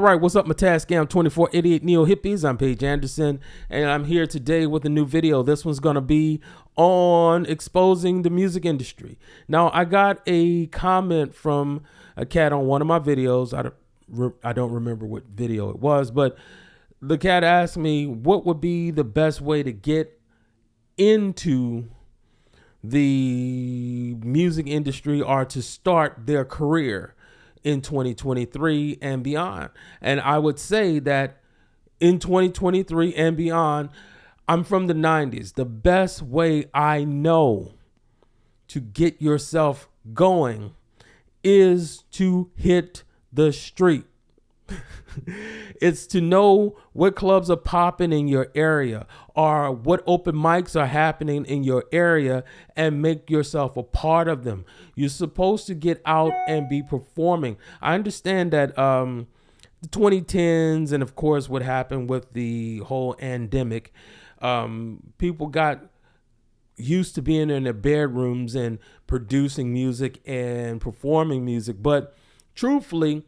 All right, what's up, my Task Scam 24 Idiot Neo Hippies? I'm Paige Anderson, and I'm here today with a new video. This one's going to be on exposing the music industry. Now, I got a comment from a cat on one of my videos. I don't remember what video it was, but the cat asked me what would be the best way to get into the music industry or to start their career in 2023 and beyond. And I would say that in 2023 and beyond, I'm from the 90s. The best way I know to get yourself going is to hit the street. It's to know what clubs are popping in your area or what open mics are happening in your area and make yourself a part of them. You're supposed to get out and be performing. I understand that the 2010s and of course what happened with the whole pandemic, people got used to being in their bedrooms and producing music and performing music. But truthfully,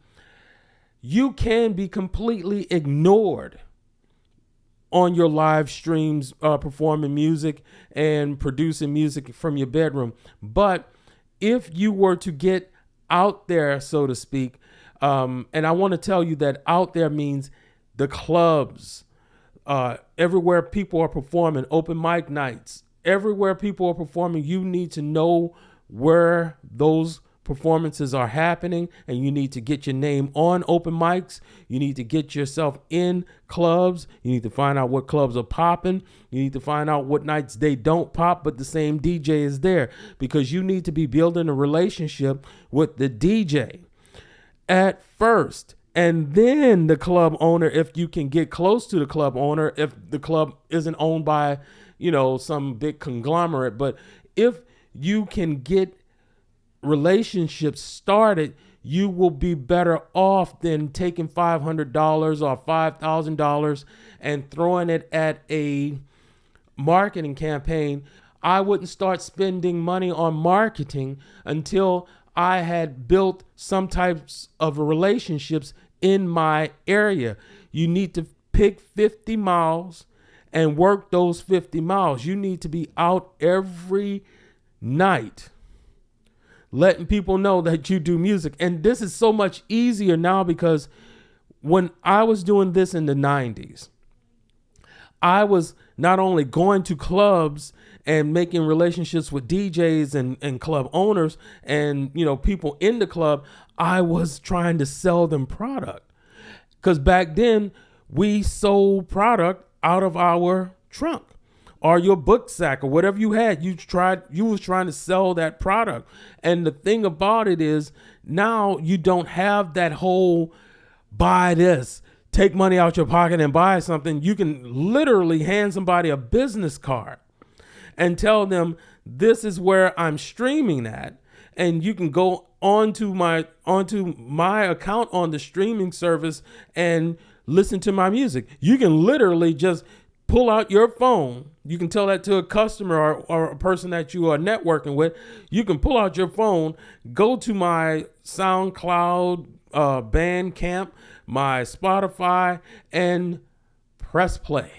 you can be completely ignored on your live streams, performing music and producing music from your bedroom. But if you were to get out there, so to speak, and I want to tell you that out there means the clubs, everywhere people are performing, open mic nights, everywhere people are performing, you need to know where those performances are happening, and you need to get your name on open mics. You need to get yourself in clubs. You need to find out what clubs are popping. You need to find out what nights they don't pop, but the same DJ is there, because you need to be building a relationship with the DJ at first. And then the club owner, if you can get close to the club owner, if the club isn't owned by, some big conglomerate, but if you can get relationships started, you will be better off than taking $500 or $5,000 and throwing it at a marketing campaign. I wouldn't start spending money on marketing until I had built some types of relationships in my area. You need to pick 50 miles and work those 50 miles. You need to be out every night letting people know that you do music. And this is so much easier now, because when I was doing this in the 90s, I was not only going to clubs and making relationships with DJs and club owners and, people in the club, I was trying to sell them product. Because back then we sold product out of our trunk or your book sack or whatever you had. You was trying to sell that product. And the thing about it is, now you don't have that whole buy this, take money out your pocket and buy something. You can literally hand somebody a business card and tell them, this is where I'm streaming at. And you can go onto my account on the streaming service and listen to my music. You can literally just pull out your phone. You can tell that to a customer or a person that you are networking with. You can pull out your phone, go to my SoundCloud, Bandcamp, my Spotify, and press play.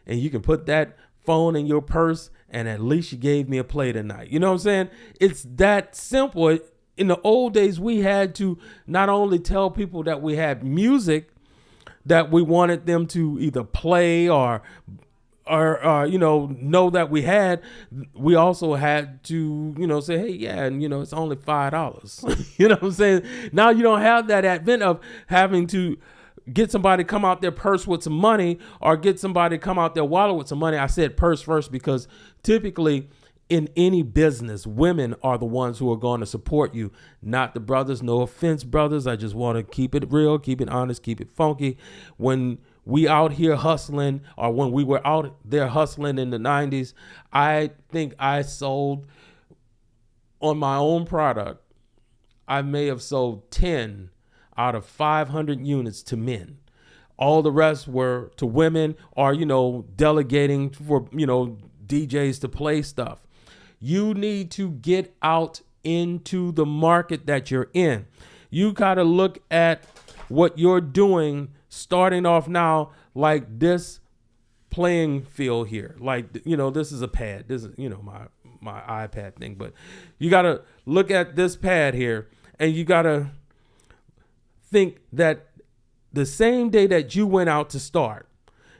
And you can put that phone in your purse, and at least you gave me a play tonight. You know what I'm saying? It's that simple. In the old days, we had to not only tell people that we had music that we wanted them to either play or know that we had. We also had to, say, hey, yeah, and, it's only $5. You know what I'm saying? Now you don't have that advent of having to get somebody to come out their purse with some money or get somebody to come out their wallet with some money. I said purse first because typically in any business, women are the ones who are going to support you, not the brothers. No offense, brothers. I just want to keep it real, keep it honest, keep it funky. When we out here hustling, or when we were out there hustling in the 90s, I think I sold on my own product, I may have sold 10 out of 500 units to men. All the rest were to women or, delegating for, DJs to play stuff. You need to get out into the market that you're in. You got to look at what you're doing starting off now, like this playing field here. Like, this is a pad. This is, my iPad thing. But you got to look at this pad here, and you got to think that the same day that you went out to start,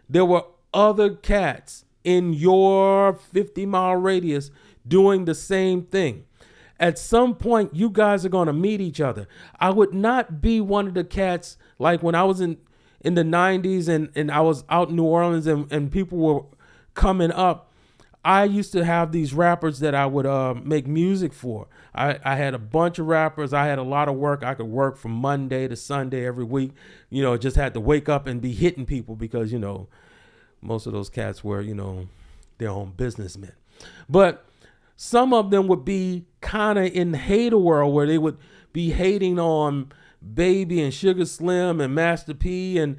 there were other cats in your 50-mile radius doing the same thing. At some point, you guys are going to meet each other. I would not be one of the cats like when I was in the 90s and I was out in New Orleans and people were coming up. I used to have these rappers that I would make music for. I had a bunch of rappers. I had a lot of work. I could work from Monday to Sunday every week. Just had to wake up and be hitting people because, most of those cats were, their own businessmen. But some of them would be kind of in the hater world where they would be hating on Baby and Sugar Slim and Master P and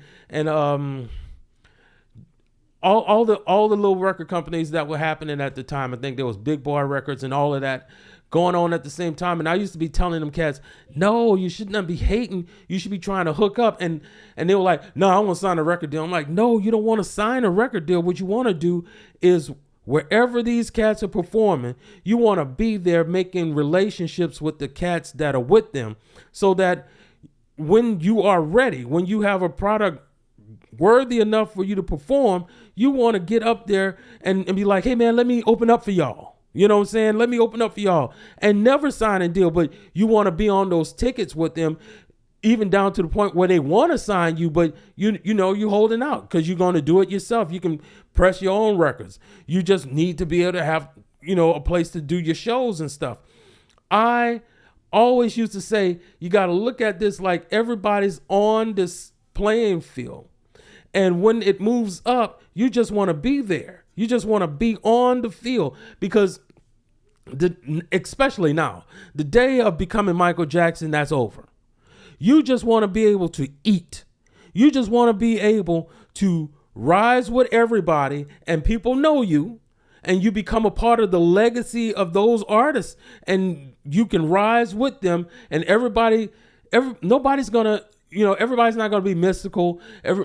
all the little record companies that were happening at the time. I think there was Big Boy Records and all of that going on at the same time. And I used to be telling them cats, no, you should not be hating. You should be trying to hook up. And they were like, no, I want to sign a record deal. I'm like, no, you don't want to sign a record deal. What you want to do is wherever these cats are performing, you want to be there making relationships with the cats that are with them so that when you are ready, when you have a product worthy enough for you to perform, you want to get up there and be like, hey, man, let me open up for y'all. You know what I'm saying? Let me open up for y'all and never sign a deal. But you want to be on those tickets with them, even down to the point where they want to sign you. But, you're holding out because you're going to do it yourself. You can press your own records. You just need to be able to have, a place to do your shows and stuff. I always used to say, you got to look at this like everybody's on this playing field. And when it moves up, you just want to be there. You just want to be on the field because especially now, the day of becoming Michael Jackson, that's over. You just want to be able to eat. You just want to be able to rise with everybody and people know you and you become a part of the legacy of those artists and you can rise with them and nobody's going to, everybody's not going to be mystical.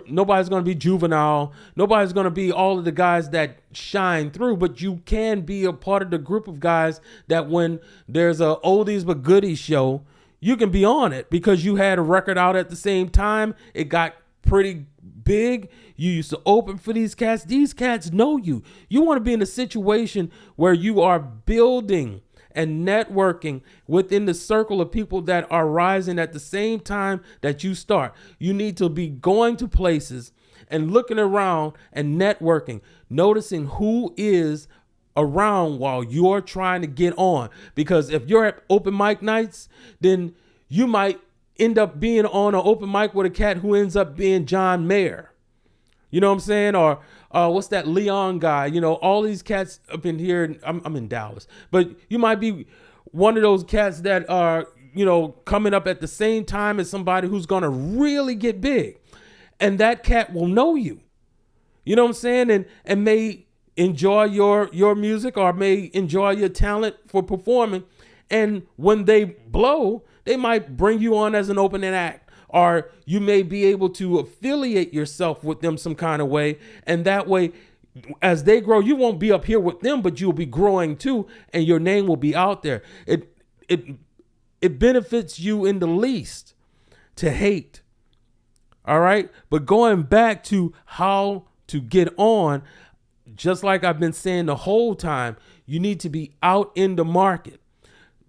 Nobody's going to be juvenile. Nobody's going to be all of the guys that shine through, but you can be a part of the group of guys that when there's a oldies but goodies show, you can be on it because you had a record out at the same time. It got pretty big. You used to open for these cats. These cats know you. You want to be in a situation where you are building and networking within the circle of people that are rising at the same time that you start. You need to be going to places and looking around and networking, noticing who is around while you're trying to get on. Because if you're at open mic nights, then you might end up being on an open mic with a cat who ends up being John Mayer. You know what I'm saying? Or what's that Leon guy? All these cats up in here. I'm in Dallas, but you might be one of those cats that are, coming up at the same time as somebody who's going to really get big. And that cat will know you. You know what I'm saying? And may enjoy your music or may enjoy your talent for performing. And when they blow, they might bring you on as an opening act. Or you may be able to affiliate yourself with them some kind of way. And that way, as they grow, you won't be up here with them, but you'll be growing too. And your name will be out there. It benefits you in the least to hate. All right. But going back to how to get on, just like I've been saying the whole time, you need to be out in the market.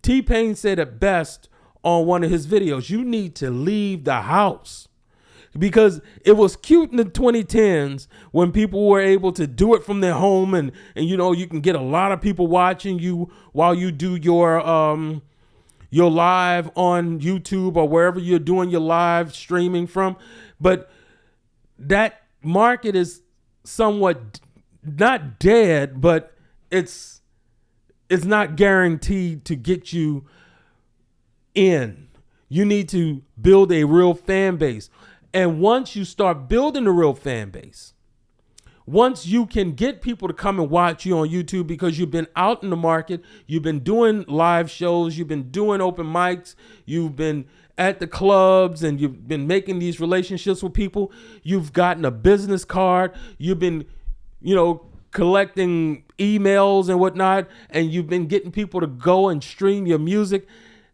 T-Pain said it best on one of his videos. You need to leave the house because it was cute in the 2010s when people were able to do it from their home and you can get a lot of people watching you while you do your live on YouTube or wherever you're doing your live streaming from. But that market is somewhat not dead, but it's not guaranteed to get you in. You need to build a real fan base. And once you start building a real fan base, once you can get people to come and watch you on YouTube because you've been out in the market, you've been doing live shows, you've been doing open mics, you've been at the clubs and you've been making these relationships with people. You've gotten a business card. You've been, collecting emails and whatnot, and you've been getting people to go and stream your music.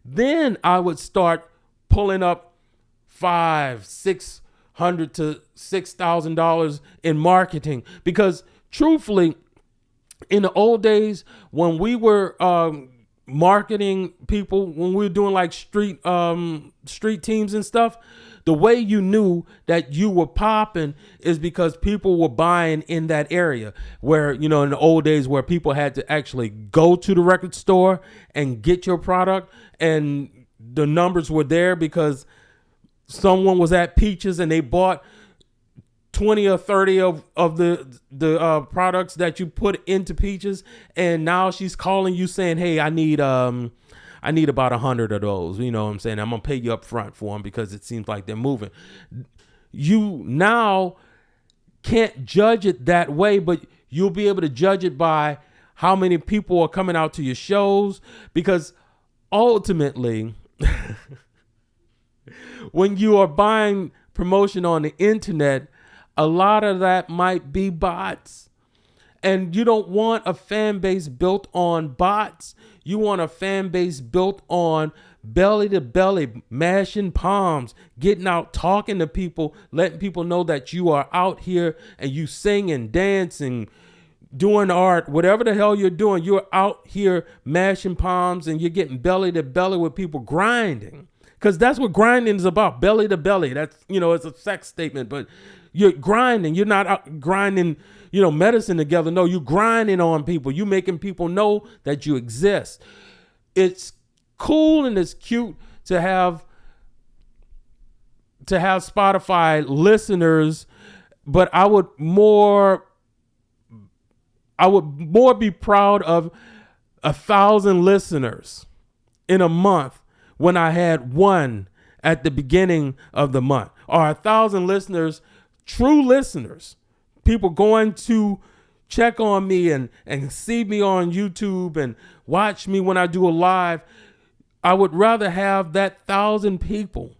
Then I would start pulling up $500-600 to $6,000 in marketing, because truthfully, in the old days when we were marketing people, when we were doing like street teams and stuff, the way you knew that you were popping is because people were buying in that area, where, in the old days where people had to actually go to the record store and get your product, and the numbers were there because someone was at Peaches and they bought 20 or 30 of the products that you put into Peaches, and now she's calling you saying, hey, I need about 100 of those. You know what I'm saying? I'm gonna pay you up front for them because it seems like they're moving. You now can't judge it that way, but you'll be able to judge it by how many people are coming out to your shows, because ultimately when you are buying promotion on the internet, a lot of that might be bots. And you don't want a fan base built on bots. You want a fan base built on belly to belly, mashing palms, getting out, talking to people, letting people know that you are out here and you singing, dancing, doing art, whatever the hell you're doing. You're out here mashing palms and you're getting belly to belly with people, grinding. Because that's what grinding is about, belly to belly. That's, it's a sex statement, but you're grinding. You're not out grinding, medicine together. No, you're grinding on people. You're making people know that you exist. It's cool and it's cute to have Spotify listeners, but I would more be proud of 1,000 listeners in a month when I had one at the beginning of the month, or 1,000 listeners, true listeners, people going to check on me and see me on YouTube and watch me when I do a live. I would rather have that 1,000 people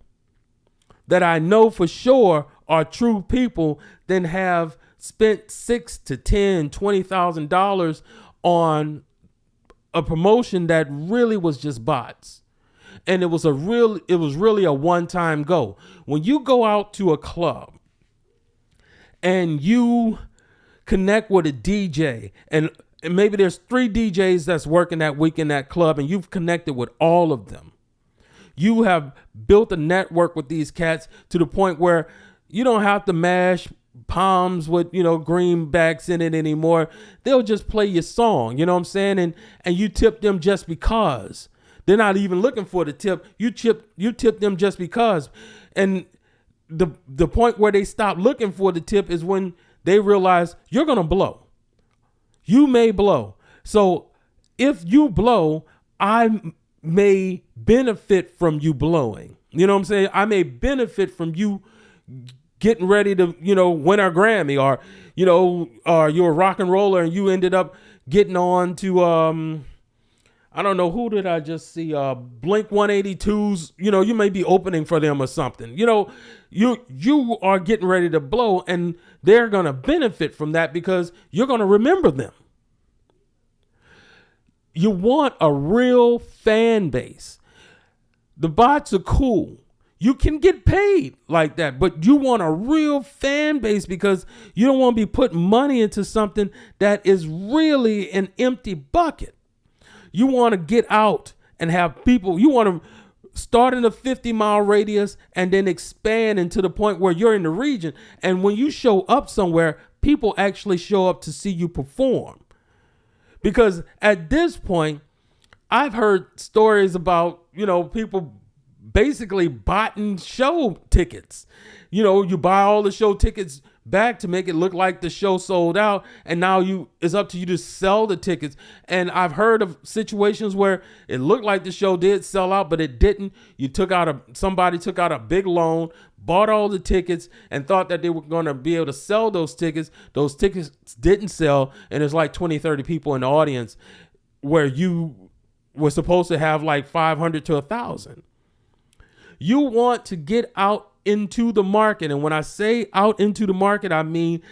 that I know for sure are true people than have spent $6,000 to $10,000, $20,000 on a promotion that really was just bots. And it was really a one-time go. When you go out to a club and you connect with a DJ, and maybe there's 3 DJs that's working that week in that club, and you've connected with all of them. You have built a network with these cats to the point where you don't have to mash palms with, greenbacks in it anymore. They'll just play your song, you know what I'm saying? And you tip them just because. They're not even looking for the tip. You tip them just because. And the point where they stop looking for the tip is when they realize you're going to blow. You may blow. So if you blow, I may benefit from you blowing. You know what I'm saying? I may benefit from you getting ready to, win a Grammy, or, you're a rock and roller and you ended up getting on to, I don't know, who did I just see? Blink 182's, you may be opening for them or something. You are getting ready to blow, and they're going to benefit from that because you're going to remember them. You want a real fan base. The bots are cool. You can get paid like that, but you want a real fan base because you don't want to be putting money into something that is really an empty bucket. You want to get out and have people, you want to start in a 50-mile radius and then expand into the point where you're in the region. And when you show up somewhere, people actually show up to see you perform. Because at this point, I've heard stories about, people basically botting show tickets. You buy all the show tickets back to make it look like the show sold out, and now it's up to you to sell the tickets. And I've heard of situations where it looked like the show did sell out, but it didn't. Somebody took out a big loan, bought all the tickets, and thought that they were going to be able to sell those tickets. Those tickets didn't sell, and there's like 20, 30 people in the audience where you were supposed to have like 500 to 1,000. You want to get out into the market. And when I say out into the market, I mean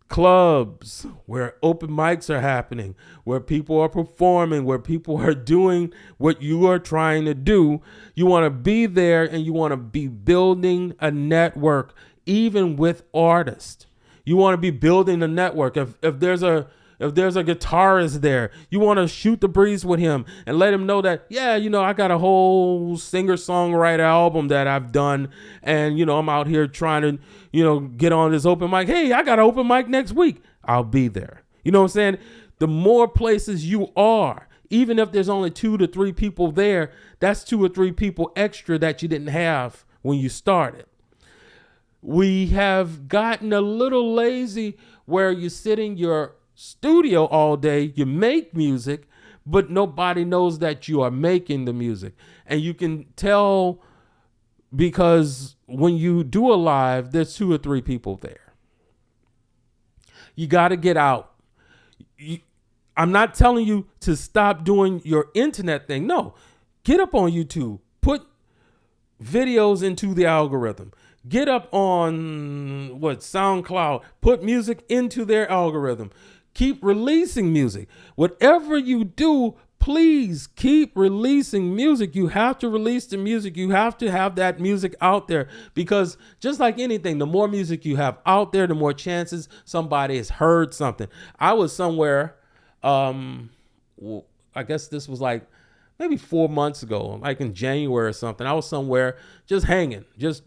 clubs where open mics are happening, where people are performing, where people are doing what you are trying to do. You want to be there, and you want to be building a network, even with artists. You want to be building a network. If there's a guitarist there, you want to shoot the breeze with him and let him know that, yeah, I got a whole singer-songwriter album that I've done, and, I'm out here trying to, get on this open mic. Hey, I got an open mic next week. I'll be there. You know what I'm saying? The more places you are, even if there's only 2 to 3 people there, that's 2 or 3 people extra that you didn't have when you started. We have gotten a little lazy where you sit in your studio all day, you make music, but nobody knows that you are making the music. And you can tell because when you do a live, there's 2 or 3 people there. You got to get out. I'm not telling you to stop doing your internet thing. No, get up on YouTube, put videos into the algorithm. Get up on SoundCloud, put music into their algorithm. Keep releasing music. Whatever you do, please keep releasing music. You have to release the music. You have to have that music out there, because just like anything, the more music you have out there, the more chances somebody has heard something. I was somewhere, I guess this was like maybe 4 months ago, like in January or something. I was somewhere just hanging, just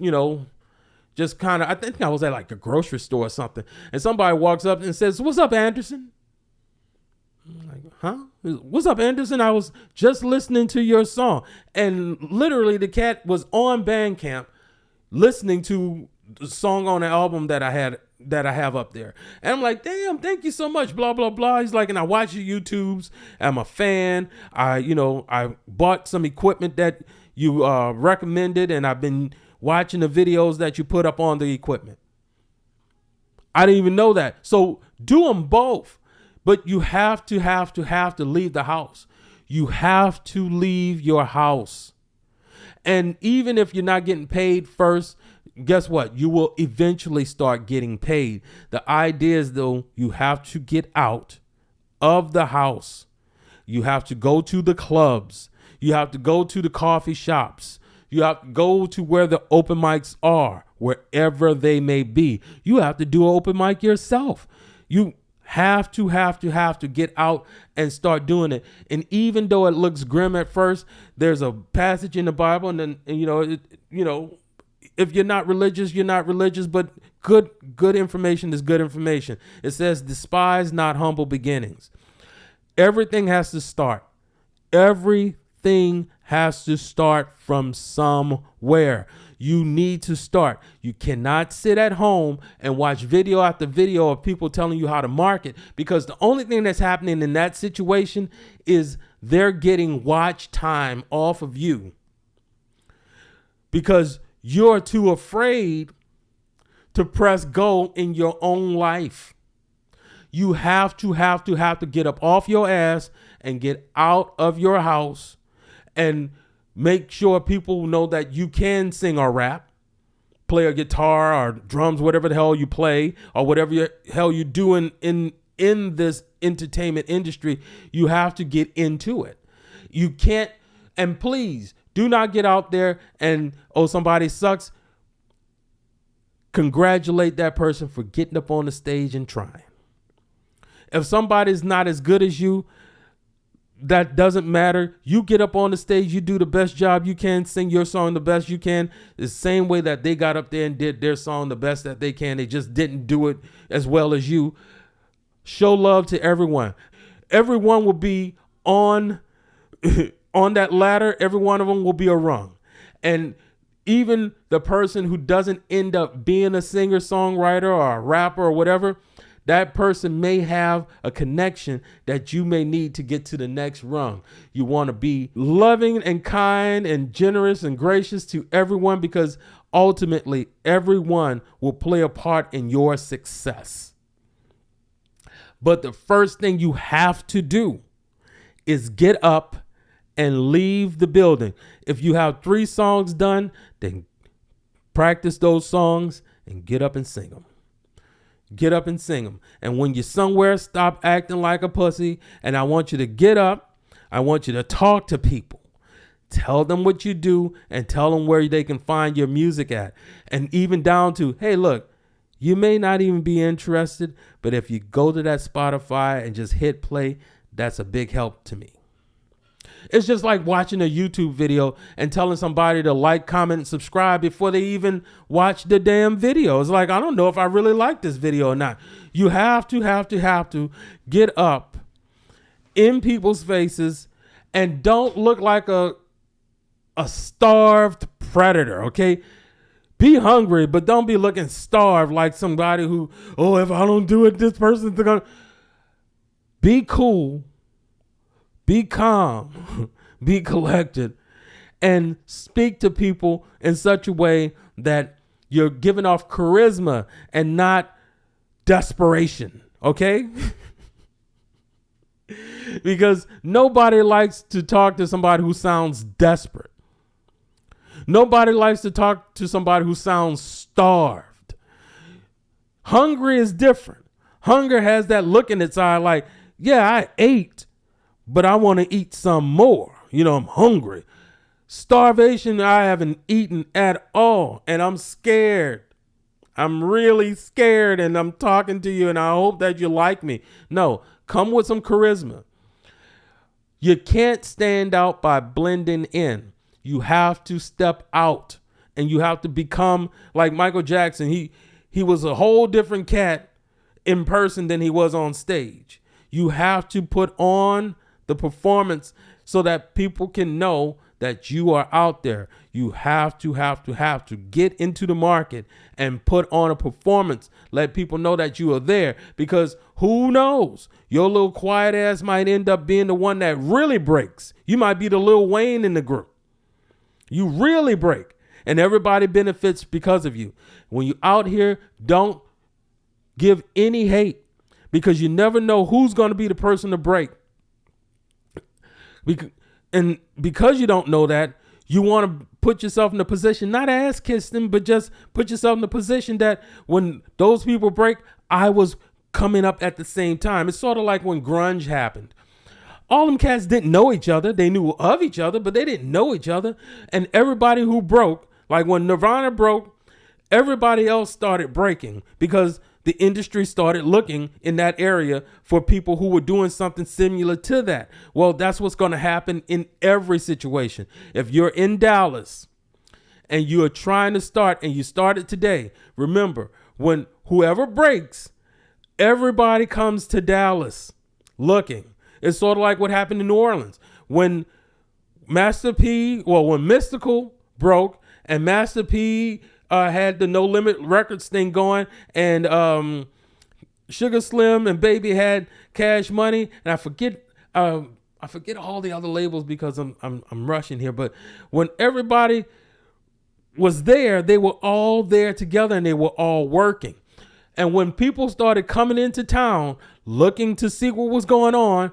kind of, I think I was at like a grocery store or something. And somebody walks up and says, "What's up, Anderson?" I'm like, huh? "What's up, Anderson? I was just listening to your song." And literally the cat was on Bandcamp listening to the song on the album that I have up there. And I'm like, "Damn, thank you so much, blah, blah, blah." He's like, "And I watch your YouTubes. I'm a fan. I bought some equipment that you recommended, and I've been watching the videos that you put up on the equipment." I didn't even know that. So do them both, but you have to leave the house. You have to leave your house. And even if you're not getting paid first, guess what? You will eventually start getting paid. The idea is, though, you have to get out of the house. You have to go to the clubs. You have to go to the coffee shops. You have to go to where the open mics are, wherever they may be. You have to do an open mic yourself. You have to get out and start doing it. And even though it looks grim at first, there's a passage in the Bible, and if you're not religious, you're not religious, but good information is good information. It says, "Despise not humble beginnings." Everything has to start. Everything has to start from somewhere. You need to start. You cannot sit at home and watch video after video of people telling you how to market, because the only thing that's happening in that situation is they're getting watch time off of you, because you're too afraid to press go in your own life. You have to get up off your ass and get out of your house and make sure people know that you can sing or rap, play a guitar or drums, whatever the hell you play or whatever the hell you're doing in this entertainment industry. You have to get into it. You can't, and please do not get out there and, oh, somebody sucks. Congratulate that person for getting up on the stage and trying. If somebody's not as good as you, that doesn't matter. You get up on the stage, you do the best job you can, sing your song the best you can, the same way that they got up there and did their song the best that they can. They just didn't do it as well as you. Show love to everyone. Everyone will be on that ladder. Every one of them will be a rung. And even the person who doesn't end up being a singer, songwriter, or a rapper or whatever, that person may have a connection that you may need to get to the next rung. You want to be loving and kind and generous and gracious to everyone, because ultimately everyone will play a part in your success. But the first thing you have to do is get up and leave the building. If you have 3 songs done, then practice those songs and get up and sing them. Get up and sing them. And when you're somewhere, stop acting like a pussy. And I want you to get up. I want you to talk to people. Tell them what you do and tell them where they can find your music at. And even down to, hey, look, you may not even be interested, but if you go to that Spotify and just hit play, that's a big help to me. It's just like watching a YouTube video and telling somebody to like, comment, and subscribe before they even watch the damn video. It's like, I don't know if I really like this video or not. You have to get up in people's faces and don't look like a starved predator, okay? Be hungry, but don't be looking starved like somebody who, oh, if I don't do it, this person's going to. Be cool. Be calm, be collected, and speak to people in such a way that you're giving off charisma and not desperation, okay? Because nobody likes to talk to somebody who sounds desperate. Nobody likes to talk to somebody who sounds starved. Hungry is different. Hunger has that look in its eye like, yeah, I ate, but I want to eat some more. You know, I'm hungry. Starvation, I haven't eaten at all, and I'm scared. I'm really scared, and I'm talking to you, and I hope that you like me. No, come with some charisma. You can't stand out by blending in. You have to step out, and you have to become like Michael Jackson. He was a whole different cat in person than he was on stage. You have to put on the performance so that people can know that you are out there. You have to get into the market and put on a performance. Let people know that you are there, because who knows? Your little quiet ass might end up being the one that really breaks. You might be the Lil Wayne in the group. You really break, and everybody benefits because of you. When you're out here, don't give any hate, because you never know who's going to be the person to break. And because you don't know that, you want to put yourself in a position, not ass kiss them, but just put yourself in a position that when those people break, I was coming up at the same time. It's sort of like when grunge happened. All them cats didn't know each other. They knew of each other, but they didn't know each other. And everybody who broke, like when Nirvana broke, everybody else started breaking because the industry started looking in that area for people who were doing something similar to that. Well, that's what's going to happen in every situation. If you're in Dallas and you are trying to start, and you started today, remember, when whoever breaks, everybody comes to Dallas looking. It's sort of like what happened in New Orleans. When when Mystical broke and Master P had the No Limit Records thing going, and Sugar Slim and Baby had Cash Money, and I forget all the other labels because I'm rushing here. But when everybody was there, they were all there together and they were all working. And when people started coming into town looking to see what was going on,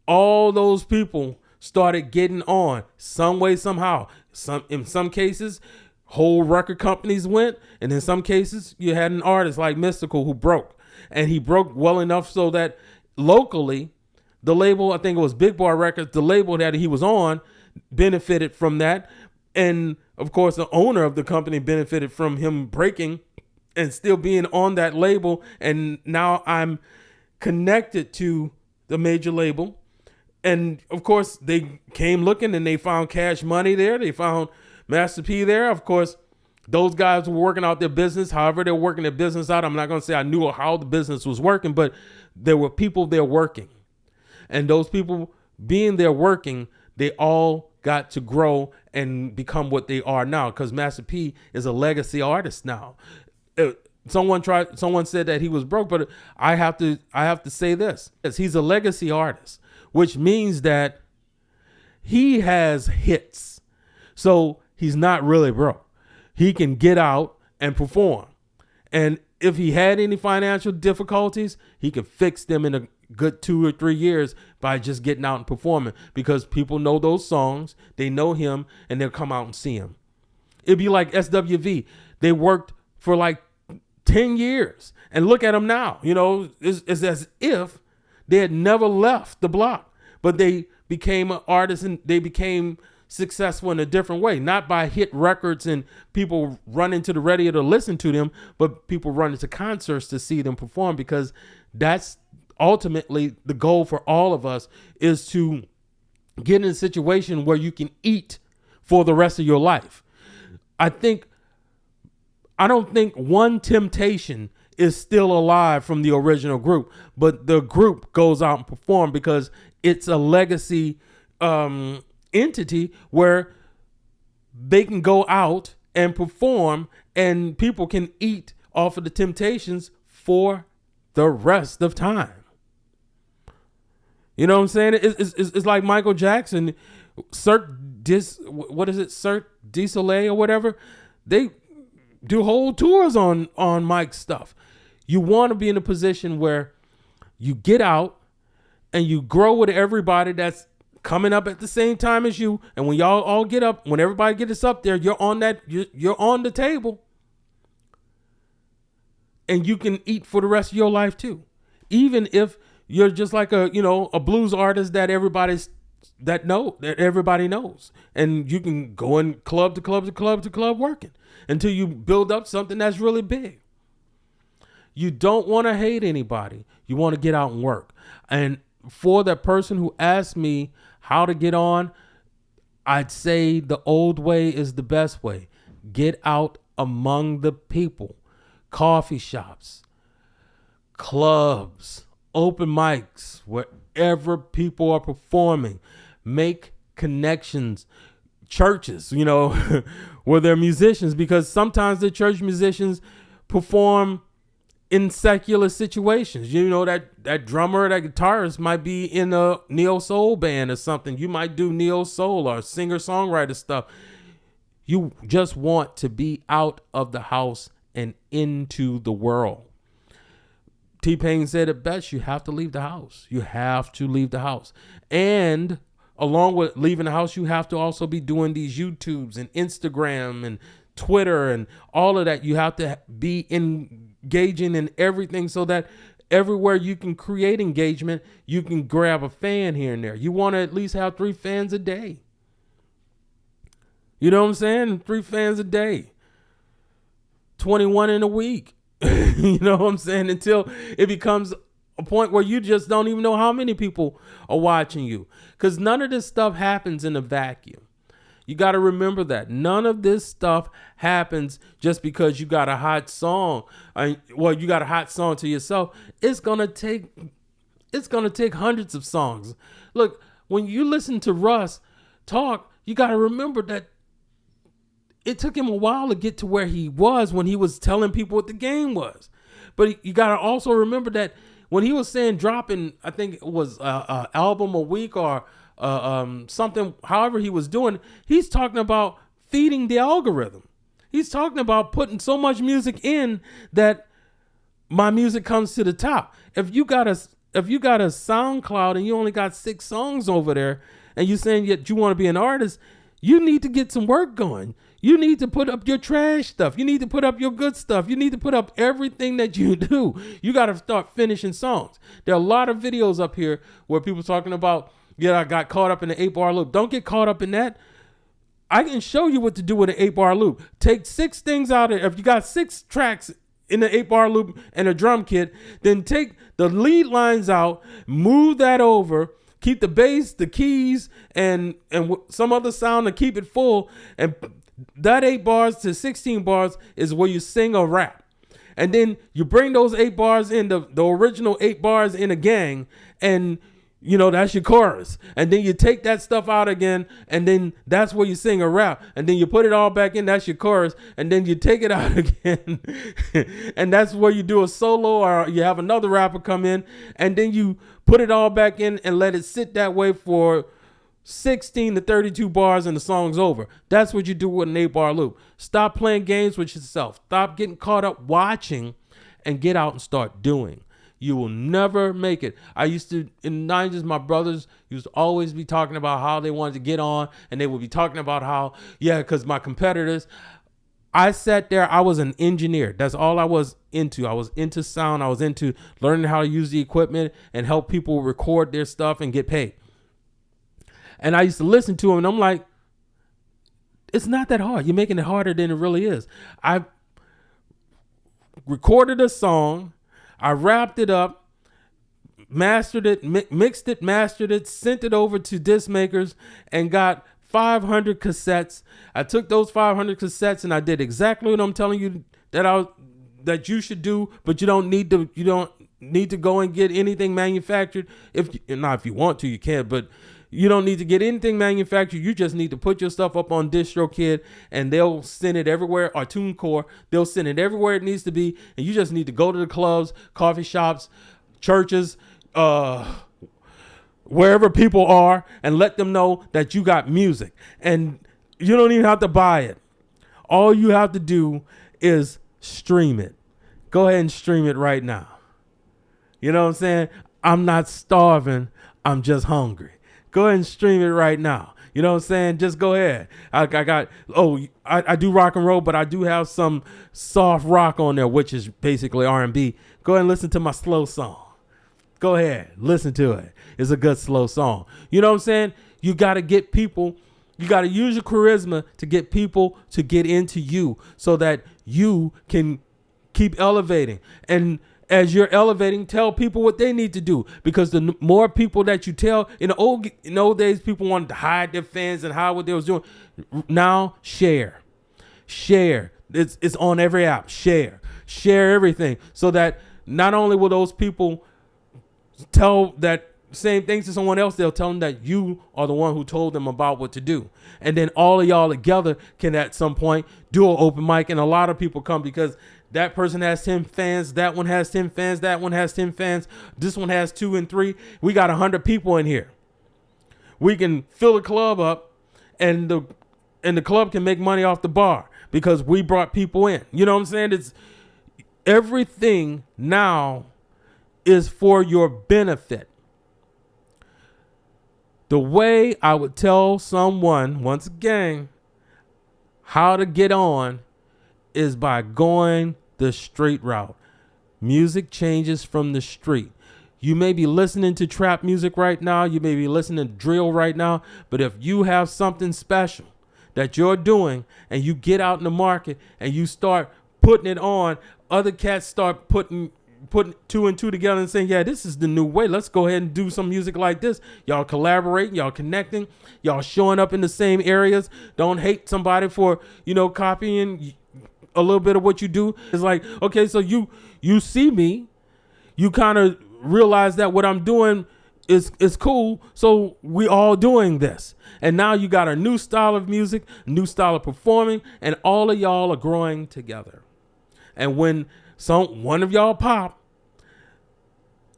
all those people started getting on some way, somehow. In some cases, whole record companies went, and in some cases, you had an artist like Mystical who broke, and he broke well enough so that locally, the label, I think it was Big Boy Records, the label that he was on, benefited from that, and of course, the owner of the company benefited from him breaking and still being on that label. And now I'm connected to the major label, and of course, they came looking and they found Cash Money there. They found Master P there. Of course, those guys were working out their business. However, they're working their business out. I'm not going to say I knew how the business was working, but there were people there working. And those people being there working, they all got to grow and become what they are now, because Master P is a legacy artist now. Someone said that he was broke, but I have to say this. He's a legacy artist, which means that he has hits. So he's not really broke. He can get out and perform. And if he had any financial difficulties, he can fix them in a good 2 or 3 years by just getting out and performing, because people know those songs, they know him, and they'll come out and see him. It'd be like SWV. They worked for like 10 years, and look at them now. You know, it's as if they had never left the block, but they became an artist and they became successful in a different way, not by hit records and people running to the radio to listen to them, but people running to concerts to see them perform, because that's ultimately the goal for all of us, is to get in a situation where you can eat for the rest of your life. I don't think One Temptation is still alive from the original group, but the group goes out and perform because it's a legacy entity where they can go out and perform and people can eat off of the Temptations for the rest of time. You know what I'm saying? It's like Michael Jackson, Cirque du Soleil or whatever. They do whole tours on Mike's stuff. You want to be in a position where you get out and you grow with everybody that's coming up at the same time as you. And when y'all all get up, when everybody gets up there, you're on the table. And you can eat for the rest of your life too. Even if you're just like a blues artist that everybody knows. And you can go in club to club to club to club working until you build up something that's really big. You don't want to hate anybody. You want to get out and work. And for that person who asked me how to get on, I'd say the old way is the best way. Get out among the people. Coffee shops, clubs, open mics, wherever people are performing. Make connections. Churches, where they're musicians, because sometimes the church musicians perform in secular situations. That drummer, that guitarist might be in a neo soul band or something. You might do neo soul or singer-songwriter stuff. You just want to be out of the house and into the world. T-Pain said it best: you have to leave the house. You have to leave the house. And along with leaving the house, you have to also be doing these YouTubes and Instagram and Twitter and all of that. You have to be engaging in everything so that everywhere you can create engagement, you can grab a fan here and there. You want to at least have 3 fans a day. You know what I'm saying? 3 fans a day. 21 in a week. You know what I'm saying? Until it becomes a point where you just don't even know how many people are watching you. Because none of this stuff happens in a vacuum. You got to remember that. None of this stuff happens just because you got a hot song. You got a hot song to yourself. It's going to take hundreds of songs. Look, when you listen to Russ talk, you got to remember that it took him a while to get to where he was when he was telling people what the game was. But you got to also remember that when he was saying dropping, I think it was an album a week or something, however he was doing, he's talking about feeding the algorithm. He's talking about putting so much music in that my music comes to the top. If you got a SoundCloud and you only got 6 songs over there and you're saying that you want to be an artist, you need to get some work going. You need to put up your trash stuff. You need to put up your good stuff. You need to put up everything that you do. You got to start finishing songs. There are a lot of videos up here where people talking about, I got caught up in the 8-bar loop. Don't get caught up in that. I can show you what to do with an 8-bar loop. Take 6 things out of it. If you got 6 tracks in the 8-bar loop and a drum kit, then take the lead lines out, move that over, keep the bass, the keys, and some other sound to keep it full, and that 8 bars to 16 bars is where you sing or rap. And then you bring those 8 bars in, the original 8 bars in a gang, and that's your chorus. And then you take that stuff out again, and then that's where you sing or rap. And then you put it all back in, that's your chorus. And then you take it out again, and that's where you do a solo, or you have another rapper come in, and then you put it all back in and let it sit that way for 16 to 32 bars and the song's over. That's what you do with an 8-bar loop. Stop playing games with yourself. Stop getting caught up watching and get out and start doing. You will never make it. I used to, in the 90s, my brothers used to always be talking about how they wanted to get on, and they would be talking about how, because my competitors, I sat there, I was an engineer. That's all I was into. I was into sound. I was into learning how to use the equipment and help people record their stuff and get paid. And I used to listen to them, and I'm like, it's not that hard. You're making it harder than it really is. I recorded a song. I wrapped it up, mastered it, mixed it, mastered it, sent it over to disc makers, and got 500 cassettes. I took those 500 cassettes and I did exactly what I'm telling you that you should do, but you don't need to go and get anything manufactured. If you want to, you can, but you don't need to get anything manufactured. You just need to put your stuff up on DistroKid, and they'll send it everywhere, or TuneCore. They'll send it everywhere it needs to be, and you just need to go to the clubs, coffee shops, churches, wherever people are, and let them know that you got music. And you don't even have to buy it. All you have to do is stream it. Go ahead and stream it right now. You know what I'm saying? I'm not starving. I'm just hungry. Go ahead and stream it right now. You know what I'm saying? Just go ahead. I do rock and roll, but I do have some soft rock on there, which is basically R&B. Go ahead and listen to my slow song. Go ahead, listen to it. It's a good slow song. You know what I'm saying? You got to get people, you got to use your charisma to get people to get into you so that you can keep elevating. And as you're elevating, tell people what they need to do, because the more people that you tell, in the old days, people wanted to hide their fans and hide what they was doing. Now, share. It's on every app. Share everything, so that not only will those people tell that same things to someone else, they'll tell them that you are the one who told them about what to do. And then all of y'all together can at some point do an open mic, and a lot of people come because that person has 10 fans, that one has 10 fans, that one has 10 fans, this one has 2 and 3. We got 100 people in here. We can fill the club up, and the club can make money off the bar because we brought people in. You know what I'm saying? It's everything now is for your benefit. The way I would tell someone, once again, how to get on is by going the straight route. Music changes from the street. You may be listening to trap music right now. You may be listening to drill right now. But if you have something special that you're doing and you get out in the market and you start putting it on, other cats start putting 2 and 2 together and saying, yeah, this is the new way. Let's go ahead and do some music like this. Y'all collaborating, y'all connecting, y'all showing up in the same areas. Don't hate somebody for, copying a little bit of what you do. It's like, okay, so you see me, you kind of realize that what I'm doing is cool. So we all doing this. And now you got a new style of music, new style of performing, and all of y'all are growing together. And when one of y'all pop,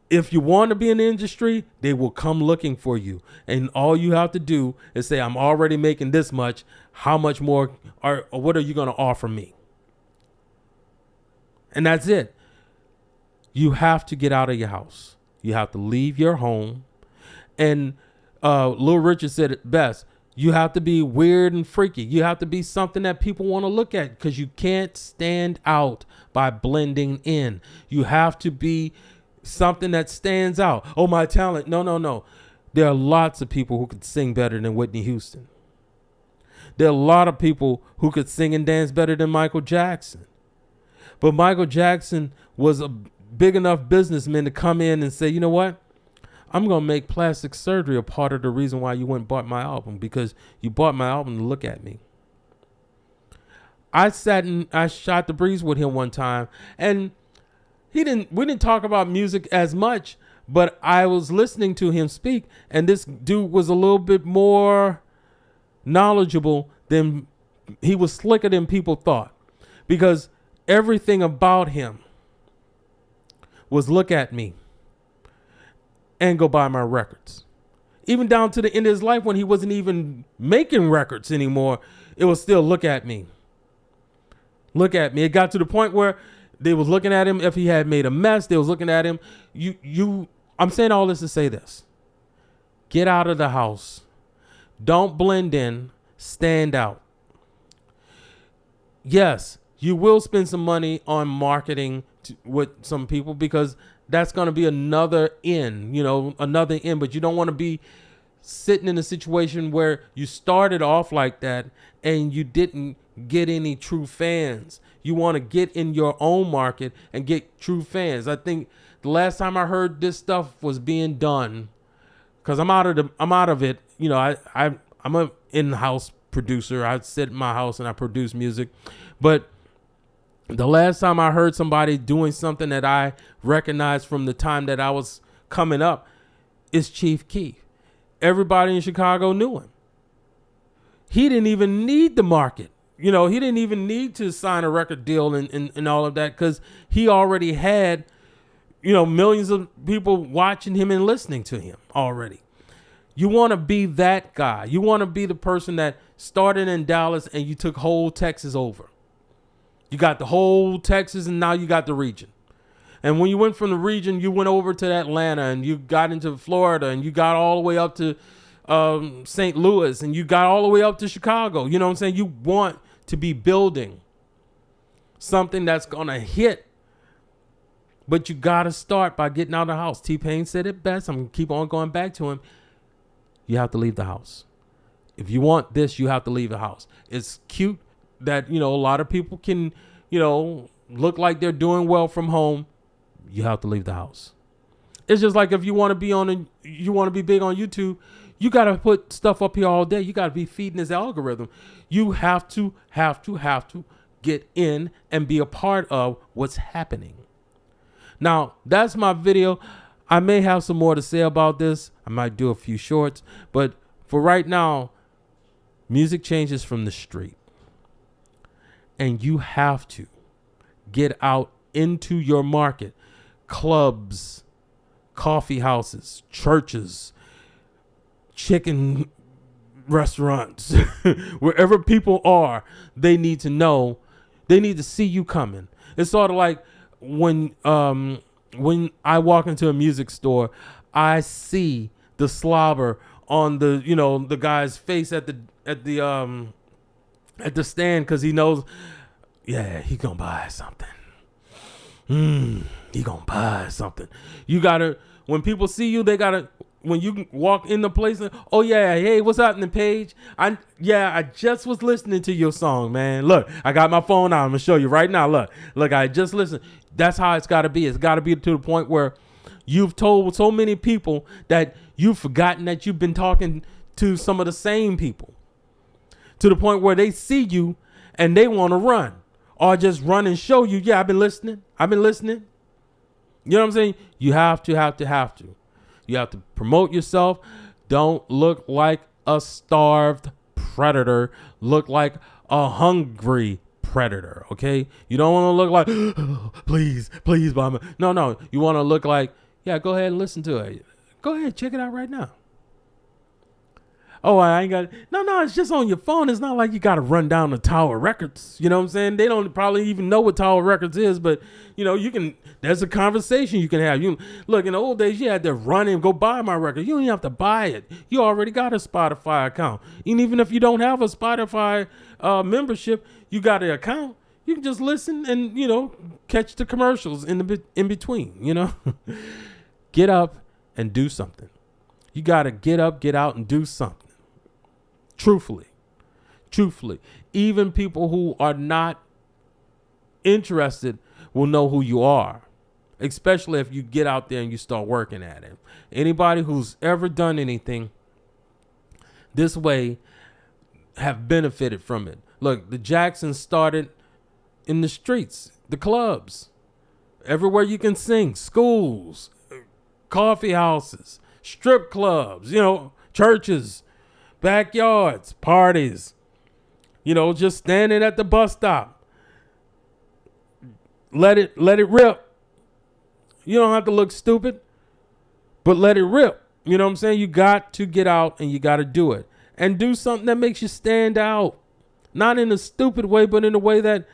if you want to be in the industry, they will come looking for you. And all you have to do is say, I'm already making this much. How much more, or what are you going to offer me? And that's it. You have to get out of your house. You have to leave your home. And Lil Richard said it best. You have to be weird and freaky. You have to be something that people want to look at, because you can't stand out by blending in. You have to be something that stands out. Oh, my talent. No. There are lots of people who could sing better than Whitney Houston. There are a lot of people who could sing and dance better than Michael Jackson. But Michael Jackson was a big enough businessman to come in and say, you know what? I'm going to make plastic surgery a part of the reason why you went and bought my album, because you bought my album to look at me. I shot the breeze with him one time, and we didn't talk about music as much, but I was listening to him speak, and this dude was a little bit more knowledgeable than, he was slicker than people thought, because everything about him was look at me and go buy my records. Even down to the end of his life when he wasn't even making records anymore, it was still look at me. Look at me. It got to the point where They was looking at him if he had made a mess. They was looking at him. I'm saying all this to say this. Get out of the house. Don't blend in. Stand out. Yes, you will spend some money on marketing with some people because that's going to be another end, another end. But you don't want to be sitting in a situation where you started off like that and you didn't get any true fans. You want to get in your own market and get true fans. I think the last time I heard this stuff was being done, because I'm out of it. I'm a in-house producer. I sit in my house and I produce music. But the last time I heard somebody doing something that I recognized from the time that I was coming up is Chief Keef. Everybody in Chicago knew him. He didn't even need the market. He didn't even need to sign a record deal and all of that, because he already had, millions of people watching him and listening to him already. You want to be that guy. You want to be the person that started in Dallas and you took whole Texas over. You got the whole Texas and now you got the region. And when you went from the region, you went over to Atlanta and you got into Florida and you got all the way up to St. Louis and you got all the way up to Chicago. You know what I'm saying? You want to be building something that's going to hit. But you got to start by getting out of the house. T-Pain said it best. I'm going to keep on going back to him. You have to leave the house. If you want this, you have to leave the house. It's cute that, a lot of people can, look like they're doing well from home. You have to leave the house. It's just like if you want to be big on YouTube, you got to put stuff up here all day. You got to be feeding this algorithm. You have to get in and be a part of what's happening. Now, that's my video. I may have some more to say about this. I might do a few shorts, but for right now, music changes from the street. And you have to get out into your market. Clubs, coffee houses, churches, chicken restaurants, wherever people are, they need to know, they need to see you coming. It's sort of like when I walk into a music store, I see the slobber on the guy's face at the stand, because he knows, yeah, he gonna buy something. He gonna buy something. You gotta, when people see you, they gotta, when you walk in the place, oh yeah, hey, what's happening, Paige? I just was listening to your song, man. Look, I got my phone out. I'm gonna show you right now. Look, I just listened. That's how it's gotta be. It's gotta be to the point where you've told so many people that you've forgotten that you've been talking to some of the same people, to the point where they see you and they want to run, or just run and show you, yeah, I've been listening. You know what I'm saying? You have to. You have to promote yourself. Don't look like a starved predator. Look like a hungry predator, okay? You don't want to look like, oh, please, buy me. No. You want to look like, yeah, go ahead and listen to it. Go ahead, check it out right now. Oh, I ain't got, no, it's just on your phone. It's not like you got to run down to Tower Records. You know what I'm saying? They don't probably even know what Tower Records is, but you can, there's a conversation you can have. Look, in the old days, you had to run and go buy my record. You don't even have to buy it. You already got a Spotify account. And even if you don't have a Spotify membership, you got an account. You can just listen and, catch the commercials in between, Get up and do something. You got to get up, get out and do something. Truthfully, even people who are not interested will know who you are, especially if you get out there and you start working at it. Anybody who's ever done anything this way have benefited from it. Look, the Jacksons started in the streets, the clubs, everywhere you can sing, schools, coffee houses, strip clubs, churches, backyards, parties, just standing at the bus stop. Let it rip. You don't have to look stupid, but let it rip. You know what I'm saying? You got to get out and you got to do it, and do something that makes you stand out. Not in a stupid way, but in a way that,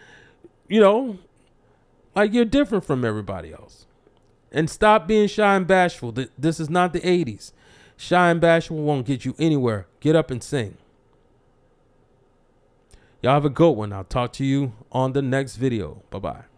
Like, you're different from everybody else. And stop being shy and bashful. This is not the 80s. Shy and bashful won't get you anywhere. Get up and sing. Y'all have a good one. I'll talk to you on the next video. Bye-bye.